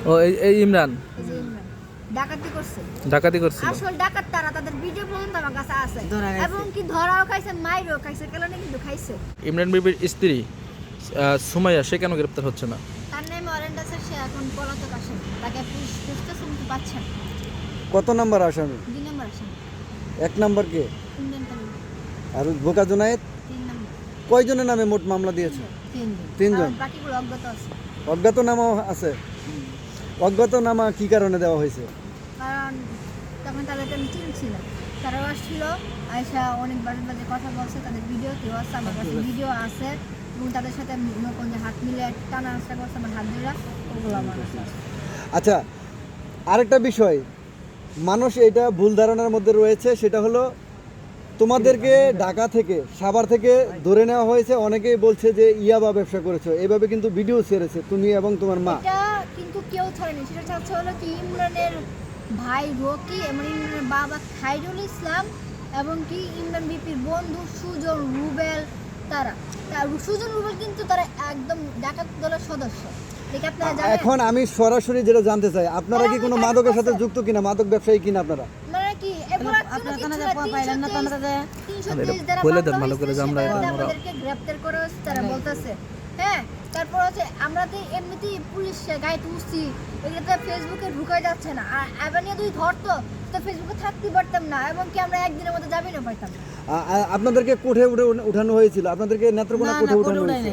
ও এই ইমরান এই যে ইমরান ডাকাতি করছে আসল ডাকাত তারা, তাদের ভিডিও পর্যন্ত আমার কাছে আছে এবং কি ধরাও খাইছে, মাইরও খাইছে, কেলানি কিন্তু খাইছে। ইমরান বিবির স্ত্রী সুমাইয়া, সে কেন গ্রেপ্তার হচ্ছে না? তার নামে ওয়ারেন্ট আছে, সে এখন পলাতক আসামি, তাকে পুলিশ খুঁজতেছে কিন্তু পাচ্ছে না। কত নাম্বার আসামি? 2 নম্বর আসামি। 1 নাম্বার কে? ইমরান খান। আর বোকা জুনায়েদ? 3 নম্বর। কয়জনের নামে মোট মামলা দিয়েছে? 3 জন। জন। আর বাকিগুলো অজ্ঞাত আছে। অজ্ঞাতনামাও আছে? অজ্ঞাতনামা কি কারণে দেওয়া হয়েছে? কারণ তখন তাদেরকে আমি চিনছিলাম, তারাও আসছিল, আয়সা অনেক বাজে বাজে কথা বলছে, তাদের ভিডিও কেউ আছে, আমার কাছে ভিডিও আছে এবং তাদের সাথে নতুন যে হাত মিলে টানা আসা করছে আমার হাত ধরে, ওগুলো আমার কাছে আছে। আচ্ছা, আরেকটা বিষয় মানুষ এটা ভুল ধারণার মধ্যে রয়েছে, সেটা হলো তোমাদেরকে ঢাকা থেকে, সাভার থেকে ধরে নেওয়া হয়েছে। অনেকেই বলছে যে ইয়াবা ব্যবসা করেছো, এইভাবে কিন্তু ভিডিও ছেড়েছে তুমি এবং তোমার মা। এটা কিন্তু কেউ ধরেনি, সেটা হলো কি ইমরানের ভাই রকি এবং ইমরানের বাবা খাইরুল ইসলাম এবং কি ইমরান বিপির বন্ধু সুজন রুবেল, তারা সুজন রুবেল কিন্তু তারা একদম ডাকাত দলের সদস্য। দেখে আপনারা জানেন। এখন আমি সরাসরি যেটা জানতে চাই, আপনারা কি কোনো মাদকের সাথে যুক্ত কিনা, মাদক ব্যবসায়ী কিনা আপনারা? মানে কি এগুলা কোনো কিছু না, 323 দ্বারা বলে দেন ভালো করে যে আমরা আমাদেরকে গ্রেফতার করে তারা বলতেছে। হ্যাঁ, তারপর হচ্ছে আমরা তো এমনিতেই পুলিশ গায়ে তুলছি, এগুলোতে ফেসবুকে ঢুকাই যাচ্ছে না। আর এবারে যদি ধরতো তো ফেসবুকে থাকতে পারতাম না এবং কি আমরা একদিনের মধ্যে যাবি না পাইতাম না। আপনাদেরকে কোর্টে উঠানো হয়েছিল? আপনাদেরকে নেত্রকোনা কোর্টে উঠানো হয়েছে?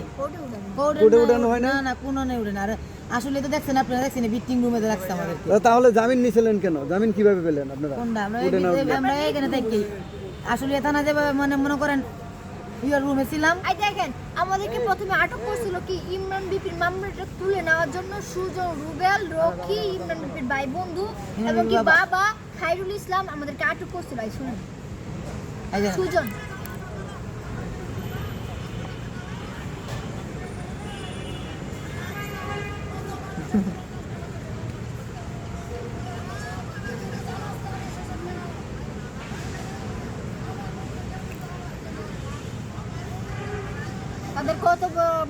কোর্টে উঠানো হয় না? না কোনো নেই উঠে না। আর আসলে তো দেখছেন আপনারা, দেখছেন বিটিং রুমে তো রাখছে আমাদেরকে। তাহলে জামিন নিছিলেন কেন? জামিন কিভাবে পেলেন আপনারা? কোনটা আমরা এখানে থাকি আসলে থানা যাবে, মানে মনে করেন ইয়ার রুমে ছিলাম। এই দেখেন, আমাদেরকে প্রথমে আটক করছিল কি ইমরান বিপির মামলাটা তুলে নেওয়ার জন্য সুজন রুবেল, রকি, ইমরান বিপির ভাই বন্ধু এবং কি বাবা খাইরুল ইসলাম আমাদেরকে আটক করছিল। এই শুনুন, সুজন তাদের কত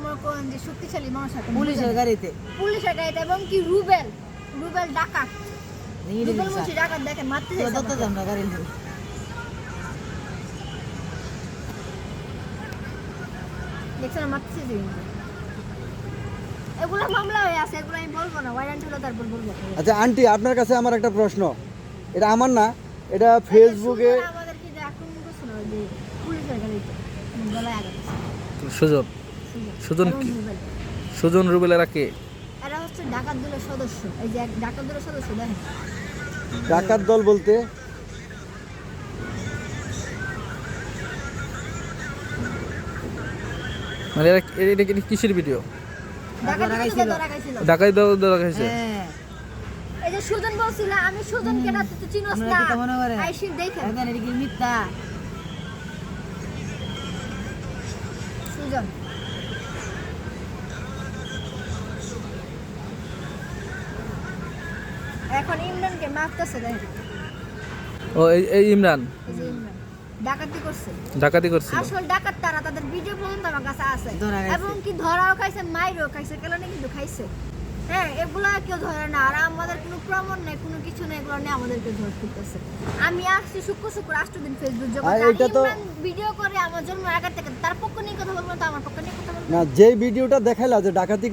মনে করেন যে শক্তিশালী মানুষ আছে পুলিশের গাড়িতে এবং কি রুবেল ডাকাত, রুবেল মুন্সি ডাকাত, দেখেন মারতে যাচ্ছে আমরা গাড়ি দেখছেন মারতে যাচ্ছে। এগুলো মামলা হয়ে আছে, এগুলো আমি বলবো না, ওয়ারেন্ট হলো তারপর বলবো। আচ্ছা আন্টি, আপনার কাছে আমার একটা প্রশ্ন, এটা আমার না, এটা ফেসবুকে আমাদেরকে যে আক্রমণ করছিল যে পুলিশের গাড়িতে গলায় আঘাত করছে। সুজন কি? সুজন রুবেল এরা কে? এরা হচ্ছে ডাকাত দলের সদস্য। এই যে ডাকাত দলের সদস্য দেখেন। ডাকাত দল বলতে মানে এটা কি কিসের ভিডিও? ডাকাত ডাকাই দেওয়া খাইছে। এই যে সুজন বলছিল, আমি সুজনকে না তুই চিনোস না, আইসিন দেখেন এখানে কি মিথ্যা সুজন। এখন ইমরানকে মারতেছে দেখেন। ও এই ইমরান এই যে ইমরান ডাকাতি করছে আসল ডাকাত তারা, তাদের ভিডিও পর্যন্ত আমার কাছে আছে এবং কি ধরাও খাইছে, মাইরও খাইছে, কেলানি কিন্তু খাইছে। হ্যাঁ, এগুলা কেউ ধরে না, আর আমাদের কোনো প্রমাণ নেই, কোনো কিছু নেই, এগুলো নিয়ে আমাদেরকে ধরতেছে। আমি আসছি শুক্র 8 দিন ফেসবুক যখন ভিডিও করে আমার জন্য আগে থেকে, তার পক্ষ নিয়ে কথা বলবো না, তো আমার পক্ষ নিয়ে কথা বলবো না। যে ভিডিওটা দেখাইলা যে ডাকাতি